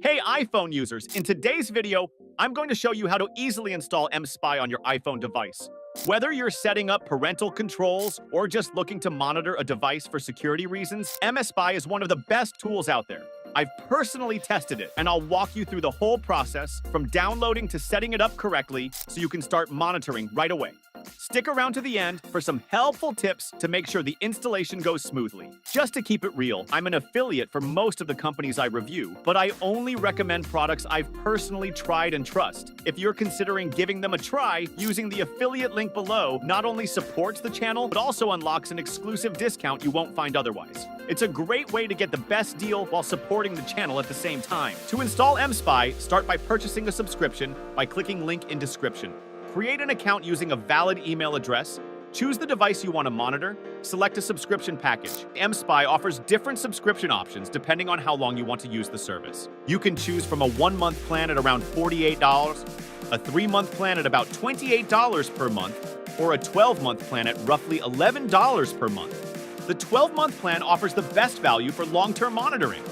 Hey iPhone users, in today's video, I'm going to show you how to easily install mSpy on your iPhone device. Whether you're setting up parental controls or just looking to monitor a device for security reasons, mSpy is one of the best tools out there. I've personally tested it, and I'll walk you through the whole process from downloading to setting it up correctly so you can start monitoring right away. Stick around to the end for some helpful tips to make sure the installation goes smoothly. Just to keep it real, I'm an affiliate for most of the companies I review, but I only recommend products I've personally tried and trust. If you're considering giving them a try, using the affiliate link below not only supports the channel, but also unlocks an exclusive discount you won't find otherwise. It's a great way to get the best deal while supporting the channel at the same time. To install mSpy, start by purchasing a subscription by clicking link in description. Create an account using a valid email address, choose the device you want to monitor, select a subscription package. mSpy offers different subscription options depending on how long you want to use the service. You can choose from a 1-month plan at around $48, a 3-month plan at about $28 per month, or a 12-month plan at roughly $11 per month. The 12-month plan offers the best value for long-term monitoring.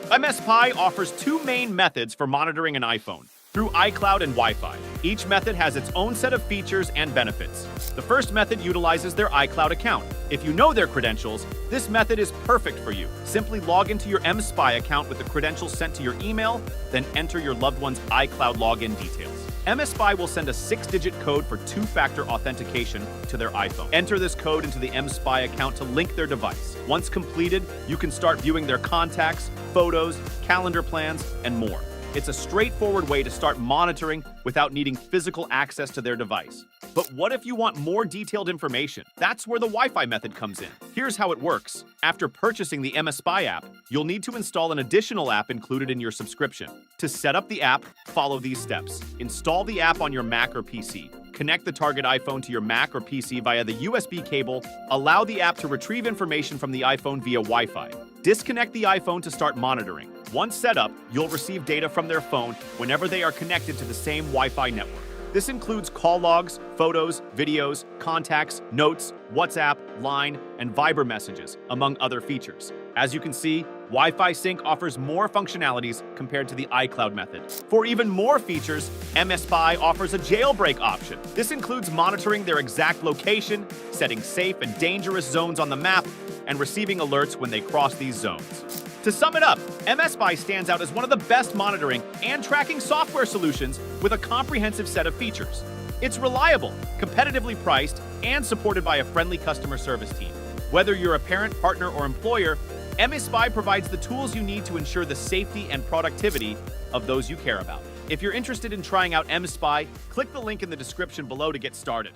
mSpy offers 2 main methods for monitoring an iPhone: through iCloud and Wi-Fi. Each method has its own set of features and benefits. The first method utilizes their iCloud account. If you know their credentials, this method is perfect for you. Simply log into your mSpy account with the credentials sent to your email, then enter your loved one's iCloud login details. mSpy will send a 6-digit code for 2-factor authentication to their iPhone. Enter this code into the mSpy account to link their device. Once completed, you can start viewing their contacts, photos, calendar plans, and more. It's a straightforward way to start monitoring without needing physical access to their device. But what if you want more detailed information? That's where the Wi-Fi method comes in. Here's how it works. After purchasing the mSpy app, you'll need to install an additional app included in your subscription. To set up the app, follow these steps. Install the app on your Mac or PC. Connect the target iPhone to your Mac or PC via the USB cable. Allow the app to retrieve information from the iPhone via Wi-Fi. Disconnect the iPhone to start monitoring. Once set up, you'll receive data from their phone whenever they are connected to the same Wi-Fi network. This includes call logs, photos, videos, contacts, notes, WhatsApp, Line, and Viber messages, among other features. As you can see, Wi-Fi Sync offers more functionalities compared to the iCloud method. For even more features, mSpy offers a jailbreak option. This includes monitoring their exact location, setting safe and dangerous zones on the map, and receiving alerts when they cross these zones. To sum it up, mSpy stands out as one of the best monitoring and tracking software solutions with a comprehensive set of features. It's reliable, competitively priced, and supported by a friendly customer service team. Whether you're a parent, partner, or employer, mSpy provides the tools you need to ensure the safety and productivity of those you care about. If you're interested in trying out mSpy, click the link in the description below to get started.